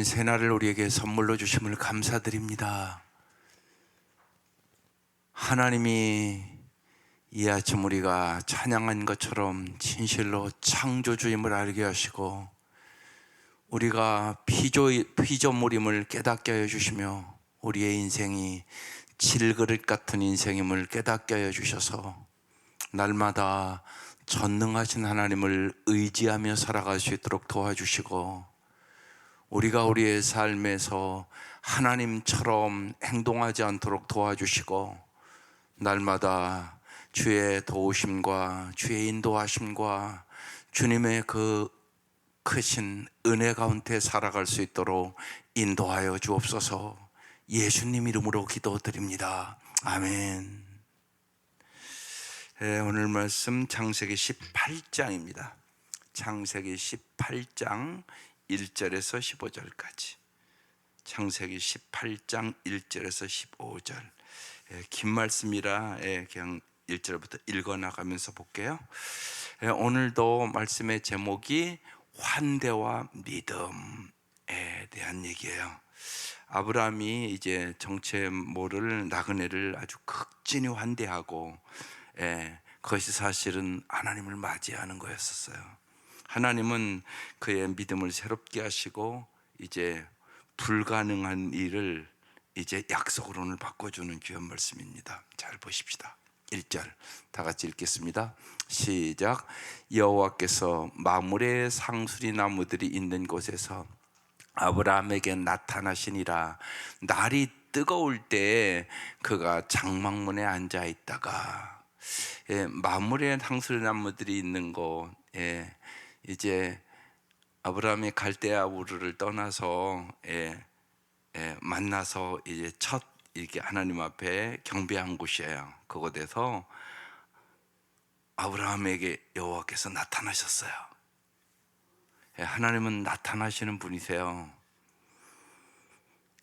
새날을 우리에게 선물로 주심을 감사드립니다. 하나님이 이 아침 우리가 찬양한 것처럼 진실로 창조주임을 알게 하시고 우리가 피조물임을 깨닫게 하여 주시며 우리의 인생이 질그릇 같은 인생임을 깨닫게 하여 주셔서 날마다 전능하신 하나님을 의지하며 살아갈 수 있도록 도와주시고 우리가 우리의 삶에서 하나님처럼 행동하지 않도록 도와주시고 날마다 주의 도우심과 주의 인도하심과 주님의 그 크신 은혜 가운데 살아갈 수 있도록 인도하여 주옵소서. 예수님 이름으로 기도드립니다. 아멘. 오늘 말씀 창세기 18장입니다. 창세기 18장 1절에서 15절까지. 창세기 18장 1절에서 15절. 긴 말씀이라 그냥 1절부터 읽어나가면서 볼게요. 오늘도 말씀의 제목이 환대와 믿음에 대한 얘기예요. 아브라함이 이제 정체 모를 나그네를 아주 극진히 환대하고 그것이 사실은 하나님을 맞이하는 거였었어요. 하나님은 그의 믿음을 새롭게 하시고 이제 불가능한 일을 이제 약속으로 오늘 바꿔주는 귀한 말씀입니다. 잘 보십시다. 1절 다 같이 읽겠습니다. 시작. 여호와께서 마므레 상수리 나무들이 있는 곳에서 아브라함에게 나타나시니라. 날이 뜨거울 때에 그가 장막문에 앉아 있다가 마므레 상수리 나무들이 있는 곳 이제 아브라함이 갈대아 우르를 떠나서 만나서 이제 첫 이렇게 하나님 앞에 경배한 곳이에요. 그곳에서 아브라함에게 여호와께서 나타나셨어요. 하나님은 나타나시는 분이세요.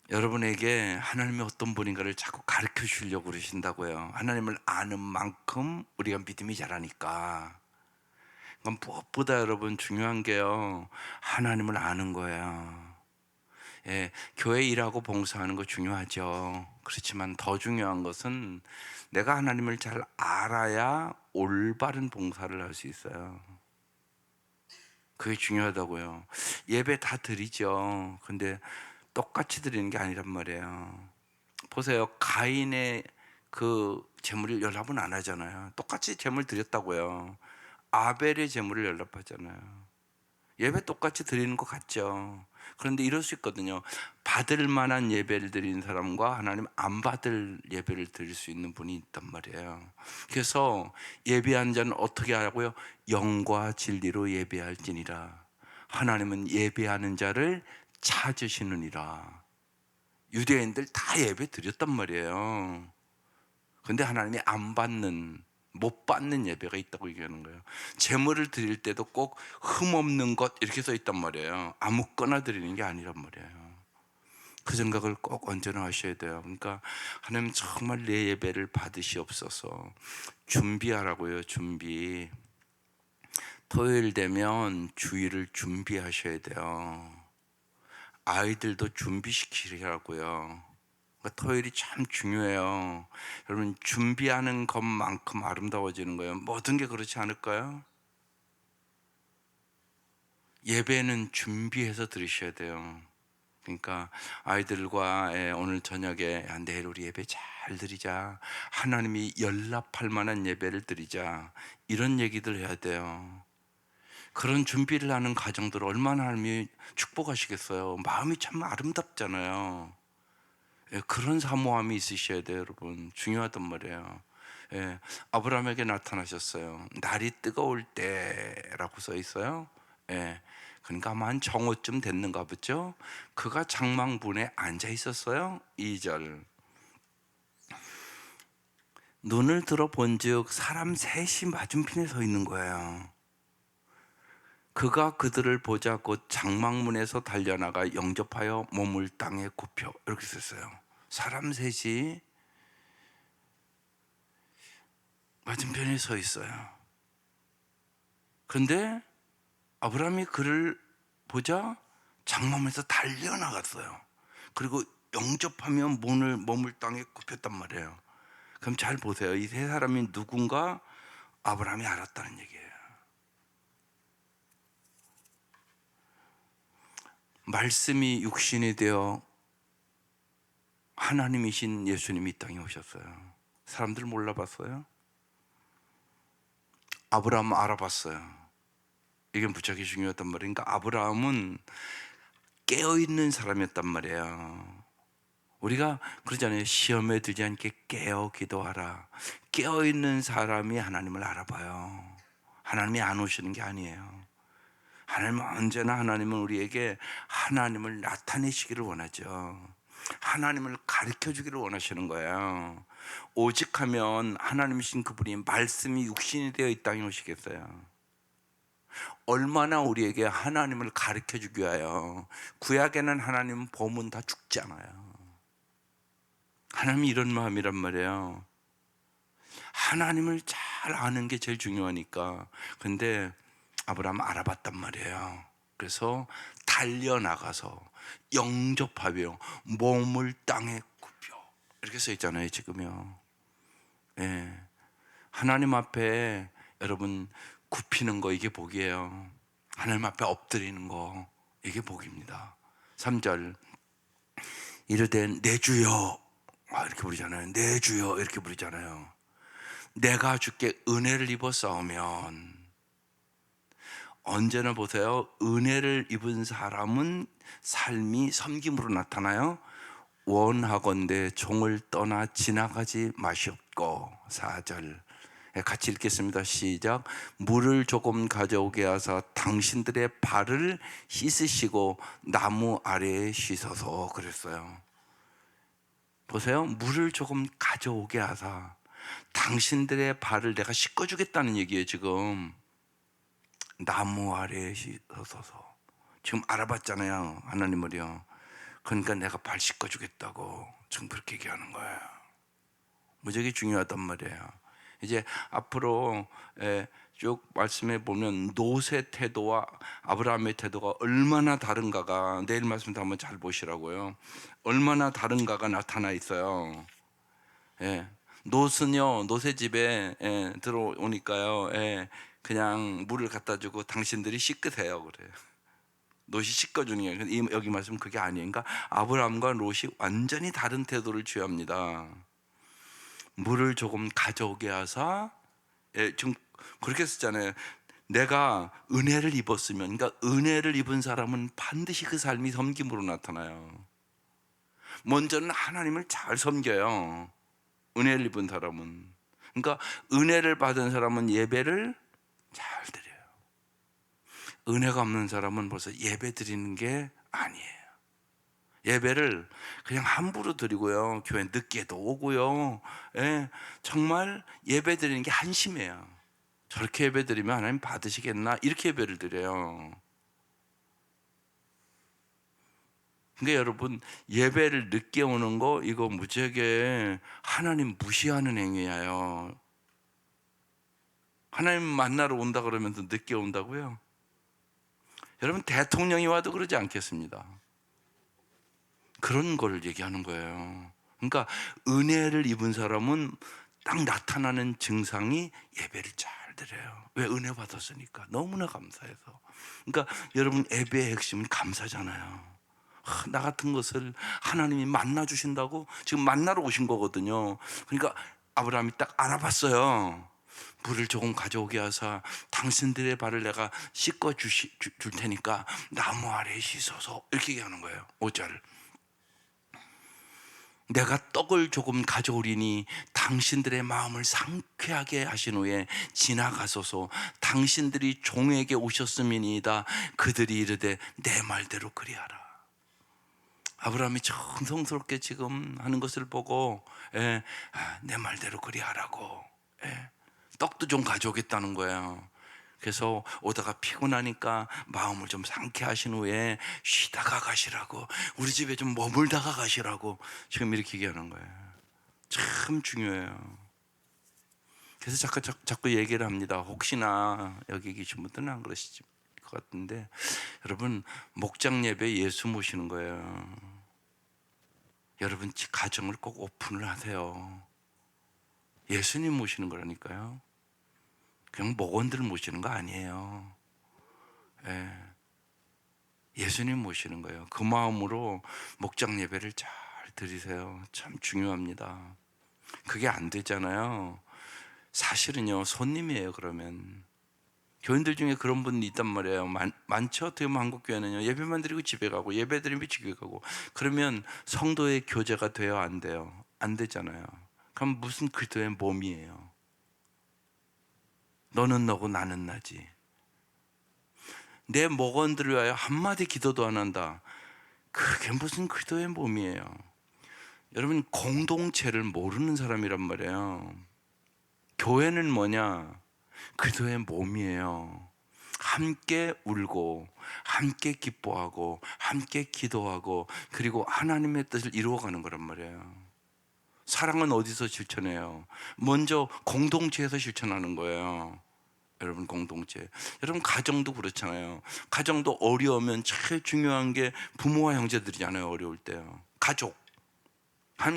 여러분에게 하나님이 어떤 분인가를 자꾸 가르쳐 주려고 그러신다고요. 하나님을 아는 만큼 우리가 믿음이 자라니까. 무엇보다 여러분 중요한 게요, 하나님을 아는 거예요. 교회 일하고 봉사하는 거 중요하죠. 그렇지만 더 중요한 것은 내가 하나님을 잘 알아야 올바른 봉사를 할 수 있어요. 그게 중요하다고요. 예배 다 드리죠. 근데 똑같이 드리는 게 아니란 말이에요. 보세요. 가인의 그 제물을 연합은 안 하잖아요. 똑같이 제물 드렸다고요. 아벨의 제물을 연락하잖아요. 예배 똑같이 드리는 것 같죠. 그런데 이럴 수 있거든요. 받을 만한 예배를 드리는 사람과 하나님 안 받을 예배를 드릴 수 있는 분이 있단 말이에요. 그래서 예배한 자는 어떻게 하라고요? 영과 진리로 예배할지니라. 하나님은 예배하는 자를 찾으시느니라. 유대인들 다 예배 드렸단 말이에요. 그런데 하나님이 안 받는, 못 받는 예배가 있다고 얘기하는 거예요. 제물을 드릴 때도 꼭 흠없는 것 이렇게 써 있단 말이에요. 아무거나 드리는 게 아니란 말이에요. 그 생각을 꼭 언제나 하셔야 돼요. 그러니까 하나님 정말 내 예배를 받으시옵소서. 준비하라고요. 준비. 토요일 되면 주일을 준비하셔야 돼요. 아이들도 준비시키라고요. 토요일이 참 중요해요. 여러분, 준비하는 것만큼 아름다워지는 거예요. 모든 게 그렇지 않을까요? 예배는 준비해서 들으셔야 돼요. 그러니까 아이들과 오늘 저녁에 내일 우리 예배 잘 드리자, 하나님이 연락할 만한 예배를 드리자, 이런 얘기들 해야 돼요. 그런 준비를 하는 가정들 얼마나 하나님이 축복하시겠어요. 마음이 참 아름답잖아요. 그런 사모함이 있으셔야 돼요, 여러분. 중요하단 말이에요. 아브라함에게 나타나셨어요. 날이 뜨거울 때라고 써 있어요. 그러니까 아마 한 정오쯤 됐는가 보죠. 그가 장막문에 앉아 있었어요. 2절. 눈을 들어 본즉 사람 셋이 맞은편에 서 있는 거예요. 그가 그들을 보자 곧 장막문에서 달려나가 영접하여 몸을 땅에 굽혀, 이렇게 썼어요. 사람 셋이 맞은편에 서 있어요. 그런데 아브라함이 그를 보자 장막에서 달려나갔어요. 그리고 영접하면 몸을 땅에 굽혔단 말이에요. 그럼 잘 보세요. 이 세 사람이 누군가 아브라함이 알았다는 얘기예요. 말씀이 육신이 되어 하나님이신 예수님이 이 땅에 오셨어요. 사람들 몰라봤어요? 아브라함 알아봤어요. 이게 무척이 중요했단 말이에요. 그러니까 아브라함은 깨어있는 사람이었단 말이에요. 우리가 그러잖아요. 시험에 들지 않게 깨어 기도하라. 깨어있는 사람이 하나님을 알아봐요. 하나님이 안 오시는 게 아니에요. 하나님은 언제나 하나님은 우리에게 하나님을 나타내시기를 원하죠. 하나님을 가르쳐 주기를 원하시는 거예요. 오직 하면 하나님이신 그분이 말씀이 육신이 되어 이 땅에 오시겠어요. 얼마나 우리에게 하나님을 가르쳐 주기 위하여. 구약에는 하나님 보면 다 죽잖아요. 하나님이 이런 마음이란 말이에요. 하나님을 잘 아는 게 제일 중요하니까. 근데 아브라함 알아봤단 말이에요. 그래서 달려나가서 영접하며 몸을 땅에 굽혀. 이렇게 써 있잖아요, 지금요. 예. 하나님 앞에 여러분 굽히는 거 이게 복이에요. 하나님 앞에 엎드리는 거 이게 복입니다. 3절 이르되 내 주여 이렇게 부르잖아요. 내 주여 이렇게 부르잖아요. 내가 주께 은혜를 입어 싸우면 언제나 보세요. 은혜를 입은 사람은 삶이 섬김으로 나타나요. 원하건대 종을 떠나 지나가지 마시옵고 4절 같이 읽겠습니다. 시작. 물을 조금 가져오게 하사 당신들의 발을 씻으시고 나무 아래에 씻어서 그랬어요. 보세요. 물을 조금 가져오게 하사 당신들의 발을 내가 씻어주겠다는 얘기예요. 지금 나무 아래에 씻어서 지금 알아봤잖아요. 하나님을요. 그러니까 내가 발 씻어주겠다고 지금 그렇게 얘기하는 거예요. 무지하게 중요하단 말이에요. 이제 앞으로 쭉 말씀해 보면 롯의 태도와 아브라함의 태도가 얼마나 다른가가 내일 말씀도 한번 잘 보시라고요. 얼마나 다른가가 나타나 있어요. 롯은요, 롯의 집에 들어오니까요, 그냥 물을 갖다 주고 당신들이 씻으세요 그래요. 롯이 씻어주는 게 아니라 여기 말씀 그게 아니에요. 그러니까 아브라함과 롯이 완전히 다른 태도를 취합니다. 물을 조금 가져오게 하사 지금 그렇게 쓰잖아요. 내가 은혜를 입었으면, 그러니까 은혜를 입은 사람은 반드시 그 삶이 섬김으로 나타나요. 먼저는 하나님을 잘 섬겨요. 은혜를 입은 사람은. 그러니까 은혜를 받은 사람은 예배를 잘 드려요. 은혜가 없는 사람은 벌써 예배 드리는 게 아니에요. 예배를 그냥 함부로 드리고요. 교회 늦게도 오고요. 정말 예배 드리는 게 한심해요. 저렇게 예배 드리면 하나님 받으시겠나? 이렇게 예배를 드려요. 그러니까 여러분 예배를 늦게 오는 거 이거 무지하게 하나님 무시하는 행위예요. 하나님 만나러 온다 그러면서 늦게 온다고요? 여러분 대통령이 와도 그러지 않겠습니다. 그런 걸 얘기하는 거예요. 그러니까 은혜를 입은 사람은 딱 나타나는 증상이 예배를 잘 드려요. 왜? 은혜 받았으니까. 너무나 감사해서. 그러니까 여러분 예배의 핵심은 감사잖아요. 나 같은 것을 하나님이 만나 주신다고 지금 만나러 오신 거거든요. 그러니까 아브라함이 딱 알아봤어요. 물을 조금 가져오게 하사 당신들의 발을 내가 씻어 줄 테니까 나무 아래에 씻어서 이렇게 얘기하는 거예요. 5절 내가 떡을 조금 가져오리니 당신들의 마음을 상쾌하게 하신 후에 지나가소서. 당신들이 종에게 오셨음이니이다. 그들이 이르되 내 말대로 그리하라. 아브라함이 정성스럽게 지금 하는 것을 보고 내 말대로 그리하라고 떡도 좀 가져오겠다는 거예요. 그래서 오다가 피곤하니까 마음을 좀 상쾌하신 후에 쉬다가 가시라고, 우리 집에 좀 머물다가 가시라고 지금 이렇게 얘기하는 거예요. 참 중요해요. 그래서 자꾸 얘기를 합니다. 혹시나 여기 계신 분들은 안 그러시지, 것 같은데, 여러분 목장 예배 예수 모시는 거예요. 여러분 가정을 꼭 오픈을 하세요. 예수님 모시는 거라니까요. 그냥 목원들 모시는 거 아니에요. 예. 예수님 모시는 거예요. 그 마음으로 목장 예배를 잘 드리세요. 참 중요합니다. 그게 안 되잖아요. 사실은요, 손님이에요. 그러면 교인들 중에 그런 분이 있단 말이에요. 많죠. 어떻게 보면 한국 교회는요, 예배만 드리고 집에 가고, 예배 드리면 집에 가고. 그러면 성도의 교제가 돼요, 안 돼요? 안 되잖아요. 그럼 무슨 그리스도의 몸이에요? 너는 너고 나는 나지. 내 목원들을 위하여 한마디 기도도 안 한다. 그게 무슨 그리스도의 몸이에요? 여러분, 공동체를 모르는 사람이란 말이에요. 교회는 뭐냐? 그리스도의 몸이에요. 함께 울고, 함께 기뻐하고, 함께 기도하고, 그리고 하나님의 뜻을 이루어가는 거란 말이에요. 사랑은 어디서 실천해요? 먼저 공동체에서 실천하는 거예요. 여러분, 공동체. 여러분, 가정도 그렇잖아요. 가정도 어려우면 제일 중요한 게 부모와 형제들이잖아요. 어려울 때요. 가족.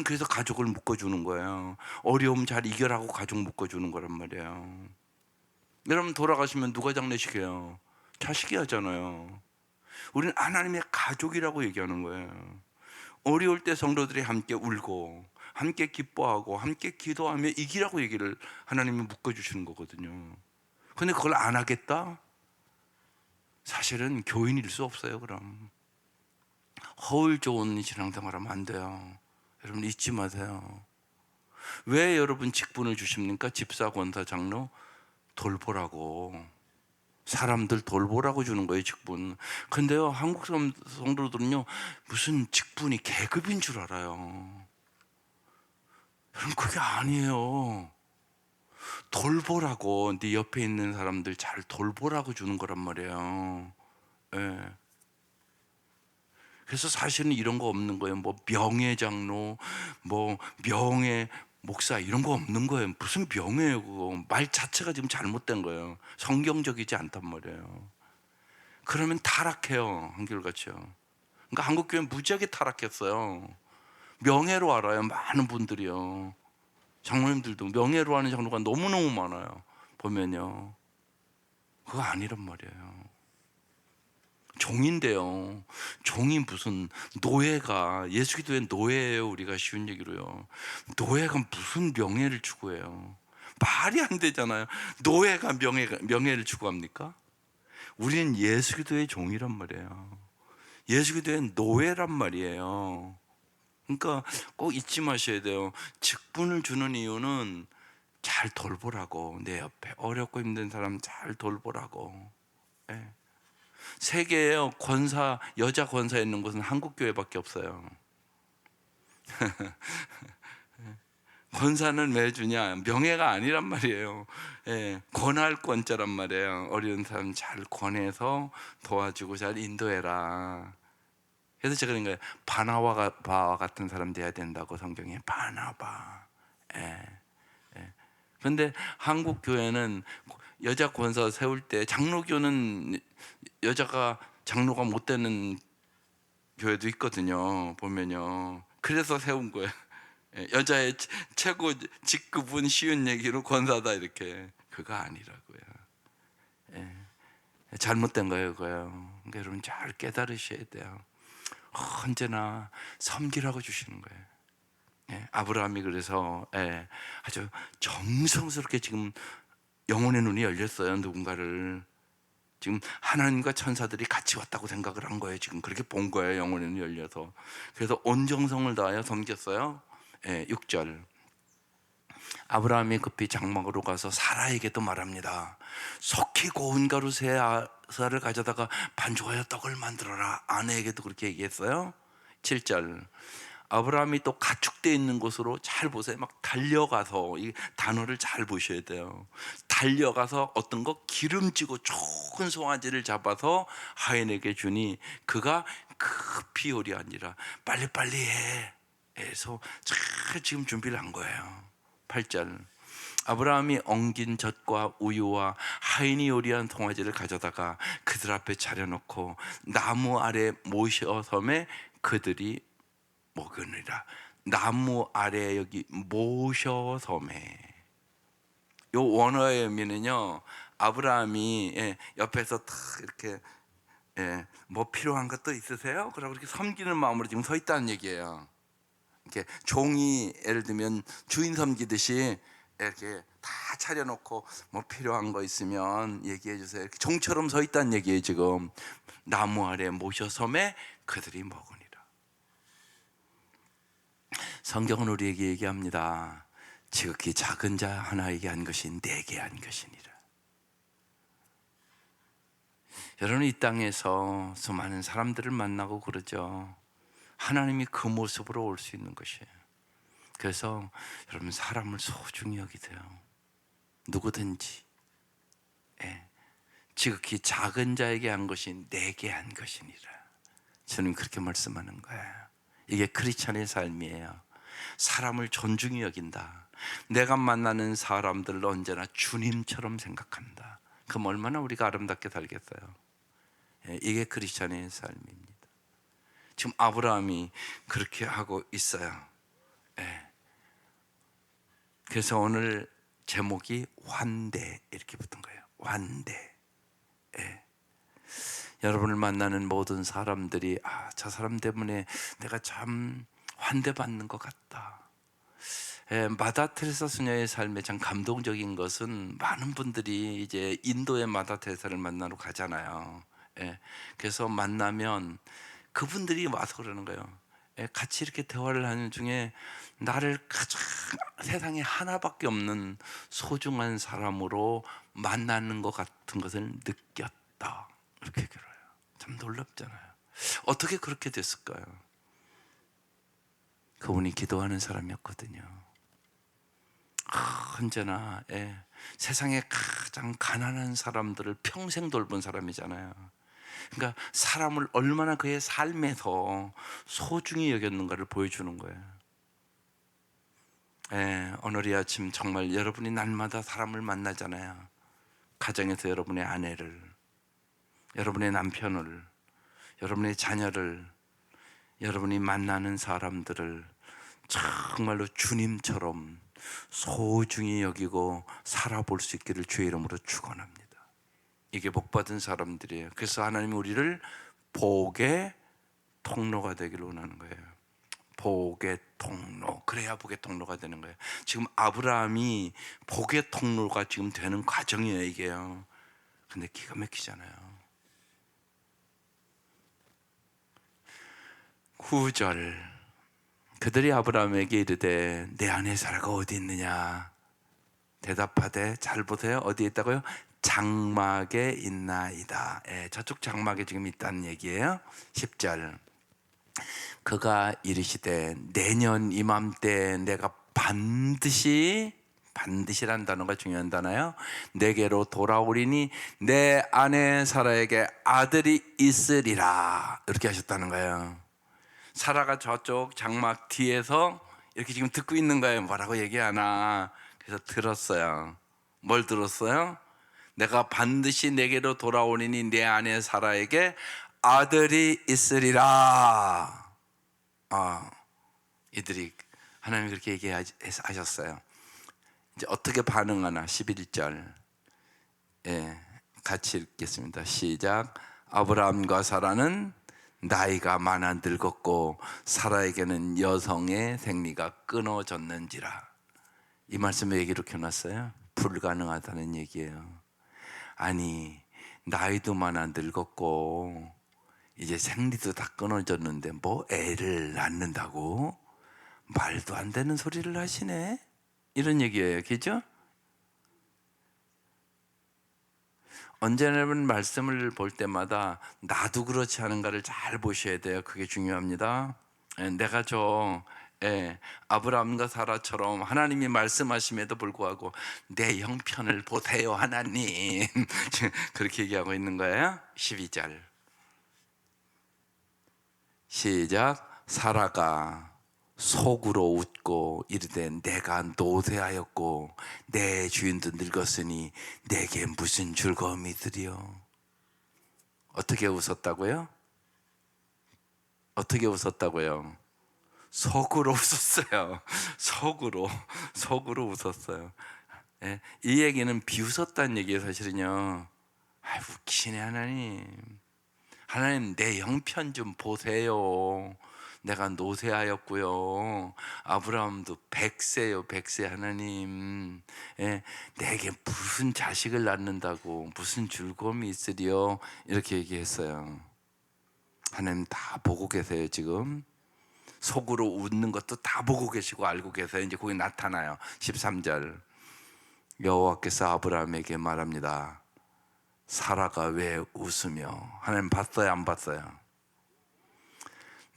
그래서 가족을 묶어주는 거예요. 어려움 잘 이겨라고 가족 묶어주는 거란 말이에요. 여러분, 돌아가시면 누가 장례식해요? 자식이 하잖아요. 우리는 하나님의 가족이라고 얘기하는 거예요. 어려울 때 성도들이 함께 울고, 함께 기뻐하고, 함께 기도하며 이기라고 얘기를 하나님이 묶어주시는 거거든요. 근데 그걸 안 하겠다? 사실은 교인일 수 없어요. 그럼 허울 좋은 신앙생활하면 안 돼요. 여러분, 잊지 마세요. 왜 여러분 직분을 주십니까? 집사, 권사, 장로 돌보라고. 사람들 돌보라고 주는 거예요, 직분. 근데요, 한국 성도들은요, 무슨 직분이 계급인 줄 알아요. 여러분, 그게 아니에요. 돌보라고, 네 옆에 있는 사람들 잘 돌보라고 주는 거란 말이에요. 예. 그래서 사실은 이런 거 없는 거예요. 뭐 명예장로, 뭐 명예 목사 이런 거 없는 거예요. 무슨 명예예요, 그거. 말 자체가 지금 잘못된 거예요. 성경적이지 않단 말이에요. 그러면 타락해요, 한결같이요. 그러니까 한국 교회 무지하게 타락했어요. 명예로 알아요, 많은 분들이요. 장로님들도 명예로 하는 장로가 너무너무 많아요. 보면요, 그거 아니란 말이에요. 종인데요. 종이 무슨 노예가, 예수 기도의 노예예요. 우리가 쉬운 얘기로요. 노예가 무슨 명예를 추구해요? 말이 안 되잖아요. 노예가 명예를 추구합니까? 우리는 예수 기도의 종이란 말이에요. 예수 기도의 노예란 말이에요. 그러니까 꼭 잊지 마셔야 돼요. 직분을 주는 이유는 잘 돌보라고. 내 옆에 어렵고 힘든 사람 잘 돌보라고. 예. 세계에 여자 권사 있는 곳은 한국 교회밖에 없어요. 권사는 왜 주냐? 명예가 아니란 말이에요. 예, 권할 권자란 말이에요. 어려운 사람 잘 권해서 도와주고 잘 인도해라. 그래서 제가 그런 거예요. 바나바와 같은 사람 돼야 된다고 성경에. 바나바. 예. 그런데 한국 교회는 여자 권사 세울 때, 장로교는 여자가 장로가 못 되는 교회도 있거든요. 보면요. 그래서 세운 거예요. 여자의 최고 직급은 쉬운 얘기로 권사다, 이렇게. 그거 아니라고요. 예. 잘못된 거예요, 그거요. 그러니까 여러분 잘 깨달으셔야 돼요. 언제나 섬기라고 주시는 거예요. 예. 아브라함이 그래서 아주 정성스럽게 지금 영혼의 눈이 열렸어요. 누군가를 지금 하나님과 천사들이 같이 왔다고 생각을 한 거예요. 지금 그렇게 본 거예요. 영혼의 눈이 열려서. 그래서 온 정성을 다하여 섬겼어요. 6절. 아브라함이 급히 장막으로 가서 사라에게도 말합니다. 속히 고운 가루 세 알을 가져다가 반죽하여 떡을 만들어라. 아내에게도 그렇게 얘기했어요. 7절. 아브라함이 또 가축되어 있는 곳으로, 잘 보세요. 막 달려가서, 이 단어를 잘 보셔야 돼요. 달려가서 어떤 거 기름지고 좋은 송아지를 잡아서 하인에게 주니 그가 급히 요리 아니라 빨리빨리 해 해서 잘 지금 준비를 한 거예요. 8절. 아브라함이 엉긴 젖과 우유와 하인이 요리한 송아지를 가져다가 그들 앞에 차려놓고 나무 아래 모셔 섬에 그들이 먹으니라. 나무 아래, 여기 모셔 섬에, 요 원어의 의미는요, 아브라함이 옆에서 탁 이렇게 뭐 필요한 것도 있으세요? 그러고 이렇게 섬기는 마음으로 지금 서 있다는 얘기예요. 이렇게 종이 예를 들면 주인 섬기듯이 이렇게 다 차려놓고 뭐 필요한 거 있으면 얘기해 주세요. 이렇게 종처럼 서 있다는 얘기예요. 지금 나무 아래 모셔 섬에 그들이 먹으니라. 성경은 우리에게 얘기합니다. 지극히 작은 자 하나에게 한 것이 내게 한 것이니라. 여러분, 이 땅에서 수많은 사람들을 만나고 그러죠. 하나님이 그 모습으로 올 수 있는 것이에요. 그래서 여러분, 사람을 소중히 여기세요. 누구든지 지극히 작은 자에게 한 것이 내게 한 것이니라. 주님 그렇게 말씀하는 거예요. 이게 크리스찬의 삶이에요. 사람을 존중히 여긴다. 내가 만나는 사람들을 언제나 주님처럼 생각한다. 그럼 얼마나 우리가 아름답게 살겠어요. 이게 크리스찬의 삶입니다. 지금 아브라함이 그렇게 하고 있어요. 그래서 오늘 제목이 환대 이렇게 붙은 거예요. 환대. 여러분을 만나는 모든 사람들이 저 사람 때문에 내가 참 환대받는 것 같다. 마다 테레사 수녀의 삶에 참 감동적인 것은 많은 분들이 이제 인도의 마다 테레사를 만나러 가잖아요. 그래서 만나면 그분들이 와서 그러는 거예요. 같이 이렇게 대화를 하는 중에 나를 가장 세상에 하나밖에 없는 소중한 사람으로 만나는 것 같은 것을 느꼈다. 이렇게 얘기해요. 참 놀랍잖아요. 어떻게 그렇게 됐을까요? 그분이 기도하는 사람이었거든요. 언제나 세상에 가장 가난한 사람들을 평생 돌본 사람이잖아요. 그러니까 사람을 얼마나 그의 삶에서 소중히 여겼는가를 보여주는 거예요. 오늘 이 아침 정말 여러분이 날마다 사람을 만나잖아요. 가정에서 여러분의 아내를, 여러분의 남편을, 여러분의 자녀를, 여러분이 만나는 사람들을 정말로 주님처럼 소중히 여기고 살아볼 수 있기를 주의 이름으로 축원합니다. 이게 복받은 사람들이에요. 그래서 하나님이 우리를 복의 통로가 되기를 원하는 거예요. 복의 통로. 그래야 복의 통로가 되는 거예요. 지금 아브라함이 복의 통로가 지금 되는 과정이에요, 이게요. 근데 기가 막히잖아요. 9절. 그들이 아브라함에게 이르되 내 아내 사라가 어디 있느냐? 대답하되, 잘 보세요. 어디에 있다고요? 장막에 있나이다. 저쪽 장막에 지금 있다는 얘기예요. 10절. 그가 이르시되 내년 이맘때 내가 반드시란 단어가 중요한 단어예요. 내게로 돌아오리니 내 아내 사라에게 아들이 있으리라. 이렇게 하셨다는 거예요. 사라가 저쪽 장막 뒤에서 이렇게 지금 듣고 있는 거예요. 뭐라고 얘기하나. 그래서 들었어요. 뭘 들었어요? 내가 반드시 내게로 돌아오리니 내 아내 사라에게 아들이 있으리라. 이들이 하나님이 그렇게 얘기하셨어요. 이제 어떻게 반응하나. 11절 같이 읽겠습니다. 시작. 아브라함과 사라는 나이가 많아 늙었고 사라에게는 여성의 생리가 끊어졌는지라. 이 말씀에 얘기를 켜놨어요. 불가능하다는 얘기예요. 아니, 나이도 많아 늙었고 이제 생리도 다 끊어졌는데 뭐 애를 낳는다고? 말도 안 되는 소리를 하시네. 이런 얘기예요. 그죠? 언제나 여러분 말씀을 볼 때마다 나도 그렇지 않은가를 잘 보셔야 돼요. 그게 중요합니다. 내가 아브라함과 사라처럼 하나님이 말씀하심에도 불구하고 내 형편을 보세요 하나님. 그렇게 얘기하고 있는 거예요. 12절 시작. 사라가 속으로 웃고 이르되 내가 노쇠하였고 내 주인도 늙었으니 내게 무슨 즐거움이 있으리요. 어떻게 웃었다고요? 어떻게 웃었다고요? 속으로 웃었어요. 속으로 웃었어요. 예, 이 얘기는 비웃었다는 얘기예요. 사실은요. 웃기시네 하나님. 하나님 내 형편 좀 보세요. 내가 노쇠하였고요. 아브라함도 100세요. 100세 하나님. 예, 내게 무슨 자식을 낳는다고 무슨 즐거움이 있으리요. 이렇게 얘기했어요. 하나님 다 보고 계세요 지금. 속으로 웃는 것도 다 보고 계시고 알고 계세요. 이제 거기 나타나요. 13절 여호와께서 아브라함에게 말합니다. 사라가 왜 웃으며. 하나님 봤어요 안 봤어요?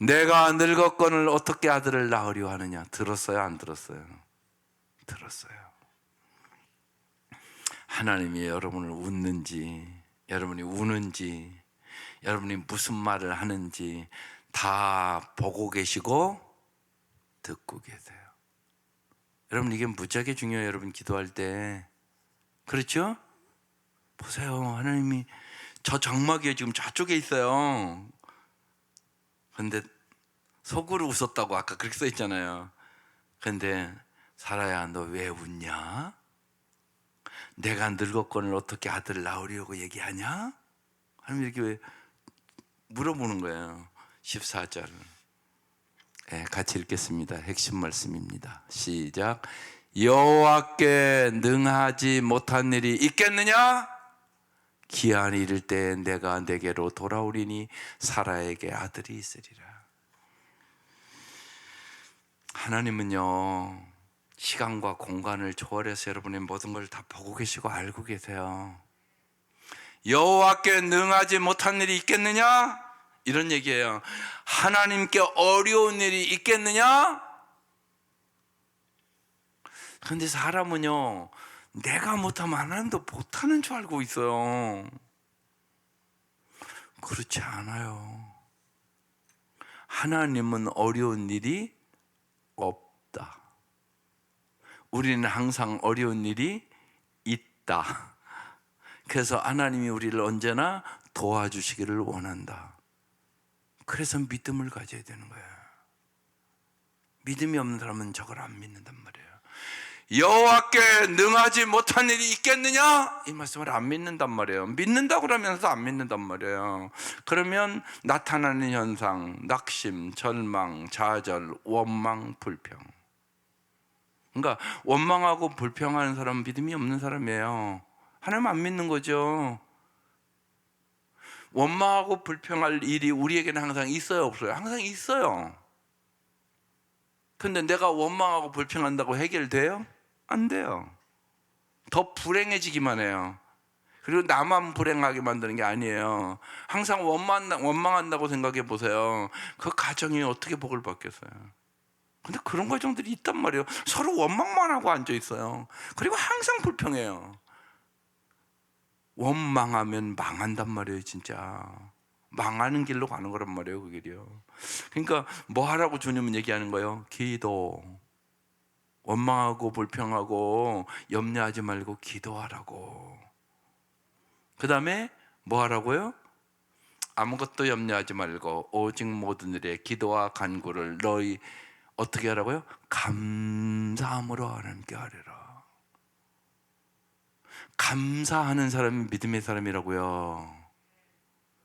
내가 늙었거늘 어떻게 아들을 낳으려 하느냐. 들었어요 안 들었어요? 들었어요. 하나님이 여러분을 웃는지 여러분이 우는지 여러분이 무슨 말을 하는지 다 보고 계시고 듣고 계세요. 여러분 이게 무지하게 중요해요. 여러분 기도할 때. 그렇죠? 보세요. 하나님이 저 장막에 지금 저쪽에 있어요. 근데 속으로 웃었다고 아까 그렇게 써 있잖아요. 근데 사라야 너 왜 웃냐? 내가 늙었거늘 어떻게 아들을 낳으려고 얘기하냐? 하나님 이렇게 왜 물어보는 거예요. 14절 네, 같이 읽겠습니다. 핵심 말씀입니다. 시작. 여호와께 능하지 못한 일이 있겠느냐? 기한이 이를 때 내가 내게로 돌아오리니 사라에게 아들이 있으리라. 하나님은요 시간과 공간을 초월해서 여러분의 모든 걸 다 보고 계시고 알고 계세요. 여호와께 능하지 못한 일이 있겠느냐? 이런 얘기예요. 하나님께 어려운 일이 있겠느냐? 그런데 사람은요 내가 못하면 하나님도 못하는 줄 알고 있어요. 그렇지 않아요. 하나님은 어려운 일이 없다. 우리는 항상 어려운 일이 있다. 그래서 하나님이 우리를 언제나 도와주시기를 원한다. 그래서 믿음을 가져야 되는 거예요. 믿음이 없는 사람은 저걸 안 믿는단 말이에요. 여호와께 능하지 못한 일이 있겠느냐? 이 말씀을 안 믿는단 말이에요. 믿는다고 그러면서 안 믿는단 말이에요. 그러면 나타나는 현상, 낙심, 절망, 좌절, 원망, 불평. 그러니까 원망하고 불평하는 사람은 믿음이 없는 사람이에요. 하나님 안 믿는 거죠. 원망하고 불평할 일이 우리에게는 항상 있어요 없어요? 항상 있어요. 근데 내가 원망하고 불평한다고 해결돼요? 안 돼요. 더 불행해지기만 해요. 그리고 나만 불행하게 만드는 게 아니에요. 항상 원망한다고 생각해 보세요. 그 가정이 어떻게 복을 받겠어요? 근데 그런 과정들이 있단 말이에요. 서로 원망만 하고 앉아 있어요. 그리고 항상 불평해요. 원망하면 망한단 말이에요. 진짜 망하는 길로 가는 거란 말이에요. 그 길이요. 그러니까 뭐 하라고 주님은 얘기하는 거예요? 기도. 원망하고 불평하고 염려하지 말고 기도하라고. 그 다음에 뭐 하라고요? 아무것도 염려하지 말고 오직 모든 일에 기도와 간구를 너희 어떻게 하라고요? 감사함으로 하나님께 하리라. 감사하는 사람이 믿음의 사람이라고요.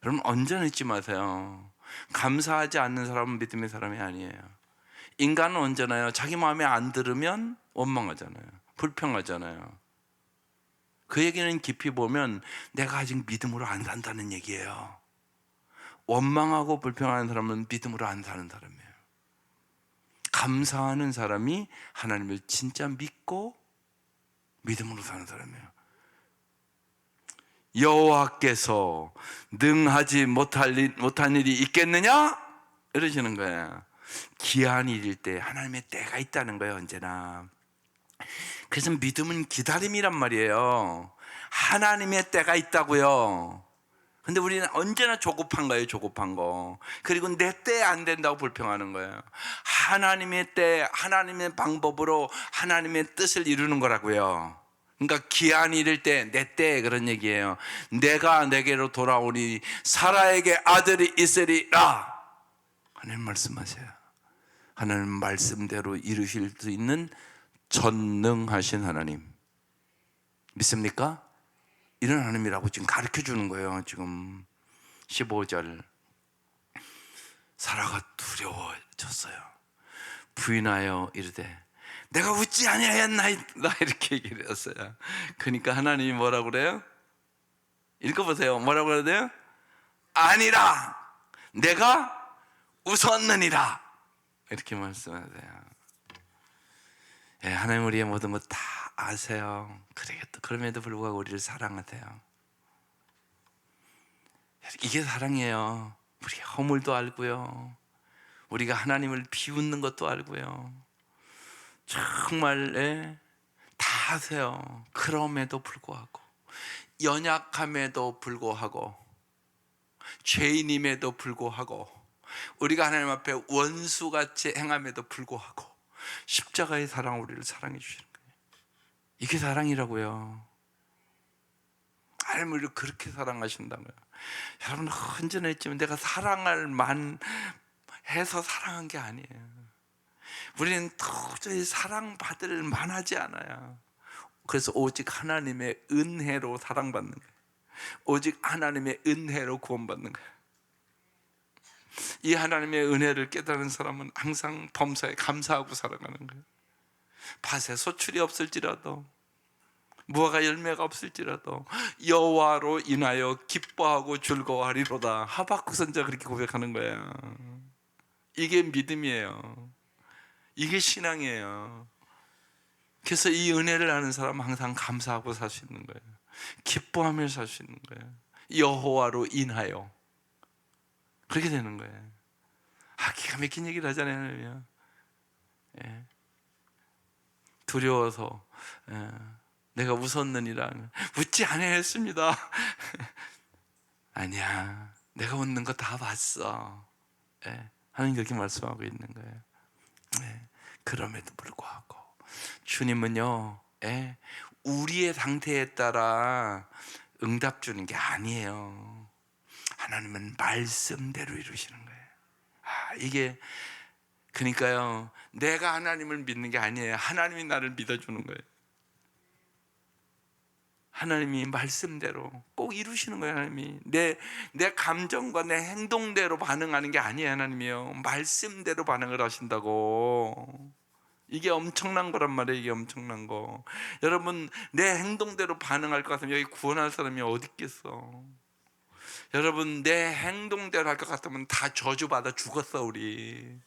여러분 언제나 잊지 마세요. 감사하지 않는 사람은 믿음의 사람이 아니에요. 인간은 언제나요 자기 마음에 안 들으면 원망하잖아요. 불평하잖아요. 그 얘기는 깊이 보면 내가 아직 믿음으로 안 산다는 얘기예요. 원망하고 불평하는 사람은 믿음으로 안 사는 사람이에요. 감사하는 사람이 하나님을 진짜 믿고 믿음으로 사는 사람이에요. 여호와께서 능하지 못한 일이 있겠느냐? 이러시는 거예요. 기한이 이를 때 하나님의 때가 있다는 거예요. 언제나. 그래서 믿음은 기다림이란 말이에요. 하나님의 때가 있다고요. 근데 우리는 언제나 조급한 거예요. 조급한 거. 그리고 내 때에 안 된다고 불평하는 거예요. 하나님의 때, 하나님의 방법으로 하나님의 뜻을 이루는 거라고요. 그러니까 기한이 이를 때, 내 때에 그런 얘기예요. 내가 내게로 돌아오니 사라에게 아들이 있으리라. 하나님 말씀하세요. 하나님 말씀대로 이루실 수 있는 전능하신 하나님 믿습니까? 이런 하나님이라고 지금 가르쳐 주는 거예요. 지금 15절. 사라가 두려워졌어요. 부인하여 이르되 내가 웃지 아니하였나이다, 이렇게 얘기를 했어요. 그러니까 하나님이 뭐라고 그래요? 읽어보세요. 뭐라고 그래야 돼요? 아니라 내가 웃었느니라, 이렇게 말씀하세요. 예, 하나님 우리의 모든 것 다 아세요. 그럼에도 불구하고 우리를 사랑하세요. 이게 사랑이에요. 우리 허물도 알고요, 우리가 하나님을 비웃는 것도 알고요, 정말 다 아세요. 그럼에도 불구하고, 연약함에도 불구하고, 죄인임에도 불구하고, 우리가 하나님 앞에 원수같이 행함에도 불구하고 십자가의 사랑, 우리를 사랑해 주시는 거예요. 이게 사랑이라고요. 하나님 우리를 그렇게 사랑하신다고요. 여러분, 헌전했지만 내가 사랑할 만 해서 사랑한 게 아니에요. 우리는 도저히 사랑받을 만하지 않아요. 그래서 오직 하나님의 은혜로 사랑받는 거예요. 오직 하나님의 은혜로 구원받는 거예요. 이 하나님의 은혜를 깨달은 사람은 항상 범사에 감사하고 살아가는 거예요. 밭에 소출이 없을지라도, 무화과 열매가 없을지라도 여호와로 인하여 기뻐하고 즐거워하리로다. 하박국 선지자가 그렇게 고백하는 거예요. 이게 믿음이에요. 이게 신앙이에요. 그래서 이 은혜를 아는 사람은 항상 감사하고 살 수 있는 거예요. 기뻐하며 살 수 있는 거예요. 여호와로 인하여. 그렇게 되는 거예요. 기가 막힌 얘기를 하잖아요. 예. 두려워서 내가 웃었느니라. 웃지 아니했습니다. 아니야, 내가 웃는 거 다 봤어. 하나님 그렇게 말씀하고 있는 거예요. 그럼에도 불구하고 주님은요, 우리의 상태에 따라 응답 주는 게 아니에요. 하나님은 말씀대로 이루시는 거예요. 이게 그러니까요, 내가 하나님을 믿는 게 아니에요. 하나님이 나를 믿어주는 거예요. 하나님이 말씀대로 꼭 이루시는 거예요. 하나님이 내 감정과 내 행동대로 반응하는 게 아니에요. 하나님이요, 말씀대로 반응을 하신다고. 이게 엄청난 거란 말이에요. 이게 엄청난 거. 여러분, 내 행동대로 반응할 것 같으면 여기 구원할 사람이 어디 있겠어. 여러분, 내 행동대로 할 것 같으면 다 저주받아 죽었어 우리.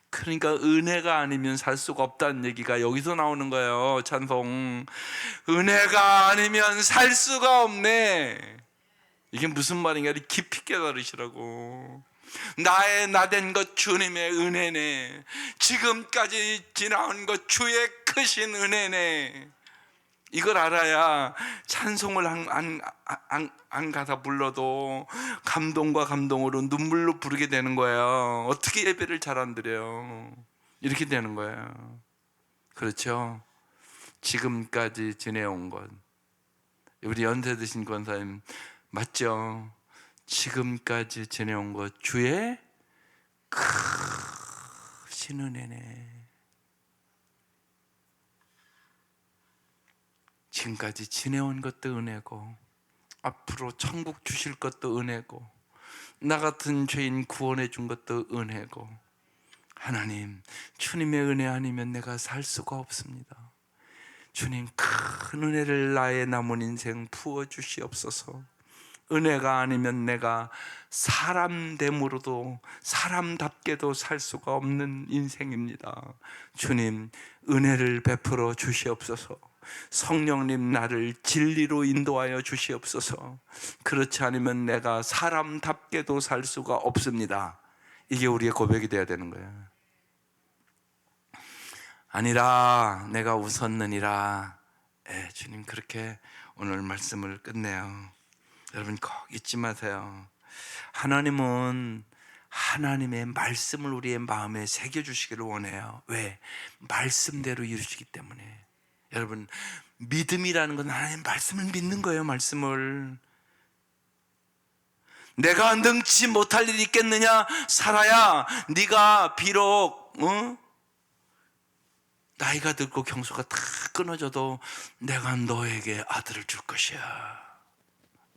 그러니까 은혜가 아니면 살 수가 없다는 얘기가 여기서 나오는 거예요. 찬송. 은혜가 아니면 살 수가 없네. 이게 무슨 말인가 깊이 깨달으시라고. 나의 나된 것 주님의 은혜네. 지금까지 지나온 것 주의 크신 은혜네. 이걸 알아야 찬송을 안 가사 불러도 감동과 감동으로 눈물로 부르게 되는 거예요. 어떻게 예배를 잘 안 드려요? 이렇게 되는 거예요. 그렇죠? 지금까지 지내온 것, 우리 연세 드신 권사님 맞죠? 지금까지 지내온 것 주의 크신 은혜네. 지금까지 지내온 것도 은혜고, 앞으로 천국 주실 것도 은혜고, 나 같은 죄인 구원해 준 것도 은혜고, 하나님, 주님의 은혜 아니면 내가 살 수가 없습니다. 주님, 큰 은혜를 나의 남은 인생 부어 주시옵소서. 은혜가 아니면 내가 사람됨으로도 사람답게도 살 수가 없는 인생입니다. 주님, 은혜를 베풀어 주시옵소서. 성령님, 나를 진리로 인도하여 주시옵소서. 그렇지 않으면 내가 사람답게도 살 수가 없습니다. 이게 우리의 고백이 되어야 되는 거예요. 아니라 내가 웃었느니라. 주님 그렇게 오늘 말씀을 끝내요. 여러분 꼭 잊지 마세요. 하나님은 하나님의 말씀을 우리의 마음에 새겨주시기를 원해요. 왜? 말씀대로 이루시기 때문에. 여러분, 믿음이라는 건 하나님의 말씀을 믿는 거예요. 말씀을. 내가 능치 못할 일이 있겠느냐? 살아야 네가 비록 나이가 들고 경수가 다 끊어져도 내가 너에게 아들을 줄 것이야.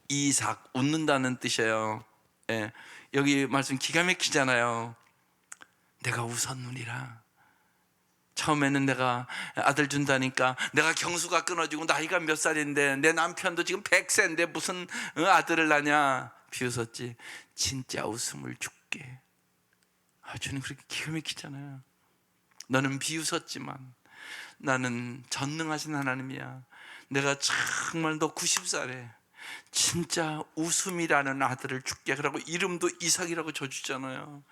이삭, 웃는다는 뜻이에요. 예, 여기 말씀 기가 막히잖아요. 내가 웃었느니라. 처음에는 내가 아들 준다니까 내가 경수가 끊어지고 나이가 몇 살인데 내 남편도 지금 100세인데 무슨 아들을 낳냐 비웃었지. 진짜 웃음을 줄게. 주님 그렇게 기가 막히잖아요. 너는 비웃었지만 나는 전능하신 하나님이야. 내가 정말 너 90살에 진짜 웃음이라는 아들을 줄게. 그러고 이름도 이삭이라고 줘주잖아요.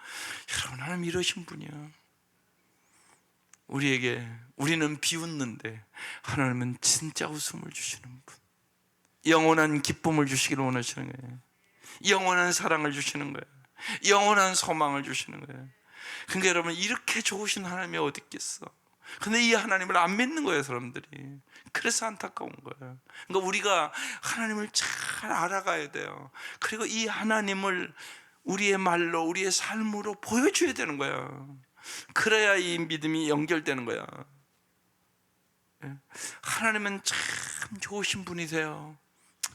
여러분, 하나님 이러신 분이야. 우리는 비웃는데 하나님은 진짜 웃음을 주시는 분, 영원한 기쁨을 주시기를 원하시는 거예요. 영원한 사랑을 주시는 거예요. 영원한 소망을 주시는 거예요. 그러니까 여러분, 이렇게 좋으신 하나님이 어디 있겠어. 근데 이 하나님을 안 믿는 거예요, 사람들이. 그래서 안타까운 거예요. 그러니까 우리가 하나님을 잘 알아가야 돼요. 그리고 이 하나님을 우리의 말로, 우리의 삶으로 보여줘야 되는 거예요. 그래야 이 믿음이 연결되는 거야. 하나님은 참 좋으신 분이세요.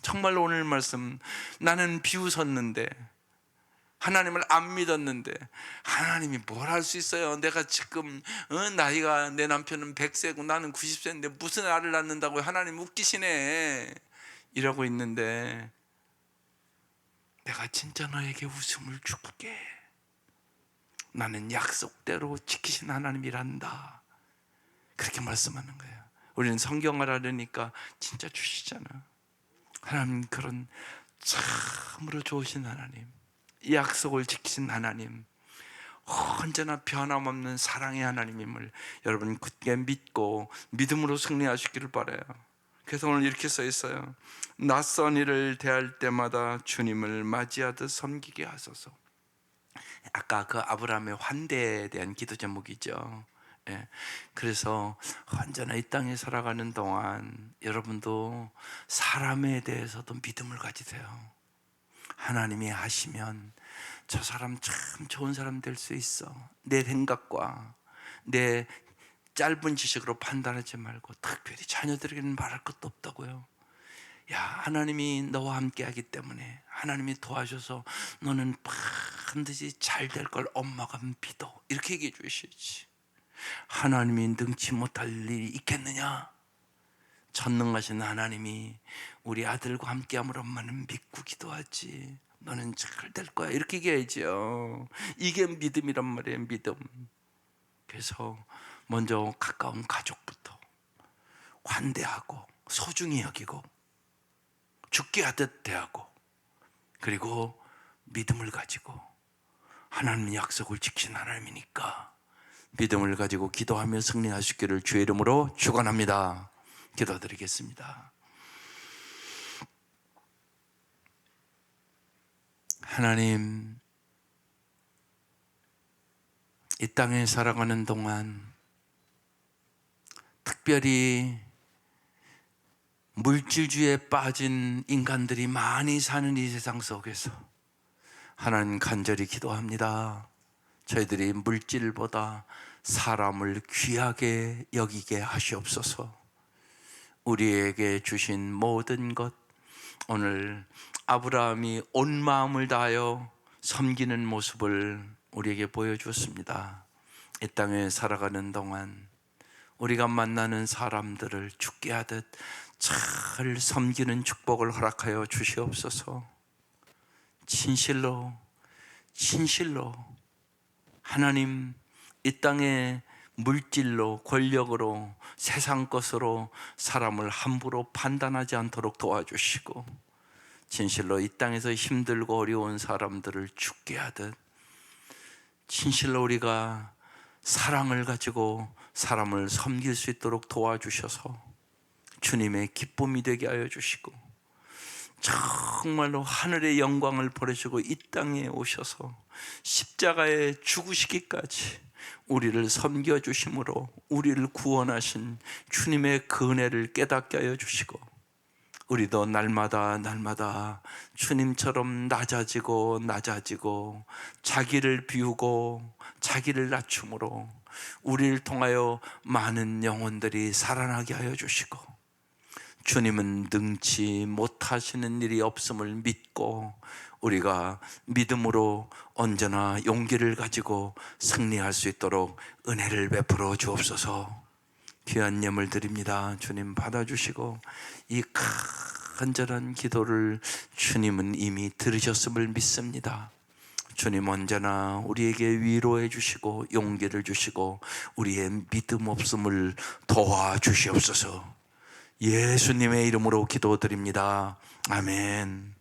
정말로 오늘 말씀, 나는 비웃었는데, 하나님을 안 믿었는데 하나님이 뭘 할 수 있어요. 내가 지금 나이가, 내 남편은 100세고 나는 90세인데 무슨 아를 낳는다고 하나님 웃기시네 이러고 있는데, 내가 진짜 너에게 웃음을 줄게. 나는 약속대로 지키신 하나님이란다. 그렇게 말씀하는 거예요. 우리는 성경을 알으니까 진짜 주시잖아. 하나님 그런 참으로 좋으신 하나님, 이 약속을 지키신 하나님, 언제나 변함없는 사랑의 하나님임을 여러분 굳게 믿고 믿음으로 승리하시기를 바라요. 그래서 오늘 이렇게 써 있어요. 낯선 이를 대할 때마다 주님을 맞이하듯 섬기게 하소서. 아까 그 아브라함의 환대에 대한 기도 제목이죠. 예. 그래서 언제나 이 땅에 살아가는 동안 여러분도 사람에 대해서도 믿음을 가지세요. 하나님이 하시면 저 사람 참 좋은 사람 될 수 있어. 내 생각과 내 짧은 지식으로 판단하지 말고, 특별히 자녀들에게는 말할 것도 없다고요. 야, 하나님이 너와 함께 하기 때문에 하나님이 도와줘서 너는 반드시 잘 될 걸 엄마가 믿어. 이렇게 얘기해 주셔야지. 하나님이 능치 못할 일이 있겠느냐? 전능하신 하나님이 우리 아들과 함께함을 엄마는 믿고 기도하지. 너는 잘 될 거야. 이렇게 얘기해야죠. 이게 믿음이란 말이에요. 믿음. 그래서 먼저 가까운 가족부터 관대하고 소중히 여기고 죽게 하듯 대하고, 그리고 믿음을 가지고, 하나님 약속을 지키신 하나님이니까 믿음을 가지고 기도하며 승리하시기를 주의 이름으로 축원합니다. 기도드리겠습니다. 하나님, 이 땅에 살아가는 동안 특별히 물질주의에 빠진 인간들이 많이 사는 이 세상 속에서 하나님 간절히 기도합니다. 저희들이 물질보다 사람을 귀하게 여기게 하시옵소서. 우리에게 주신 모든 것, 오늘 아브라함이 온 마음을 다하여 섬기는 모습을 우리에게 보여주었습니다. 이 땅에 살아가는 동안 우리가 만나는 사람들을 죽게 하듯 잘 섬기는 축복을 허락하여 주시옵소서. 진실로 하나님, 이 땅에 물질로, 권력으로, 세상 것으로 사람을 함부로 판단하지 않도록 도와주시고, 진실로 이 땅에서 힘들고 어려운 사람들을 죽게 하듯 진실로 우리가 사랑을 가지고 사람을 섬길 수 있도록 도와주셔서 주님의 기쁨이 되게 하여 주시고, 정말로 하늘의 영광을 버리시고 이 땅에 오셔서 십자가에 죽으시기까지 우리를 섬겨주심으로 우리를 구원하신 주님의 그 은혜를 깨닫게 하여 주시고, 우리도 날마다 주님처럼 낮아지고 자기를 비우고 자기를 낮춤으로 우리를 통하여 많은 영혼들이 살아나게 하여 주시고, 주님은 능치 못하시는 일이 없음을 믿고 우리가 믿음으로 언제나 용기를 가지고 승리할 수 있도록 은혜를 베풀어 주옵소서. 귀한 예물 드립니다. 주님 받아주시고, 이 간절한 기도를 주님은 이미 들으셨음을 믿습니다. 주님 언제나 우리에게 위로해 주시고 용기를 주시고 우리의 믿음 없음을 도와주시옵소서. 예수님의 이름으로 기도드립니다. 아멘.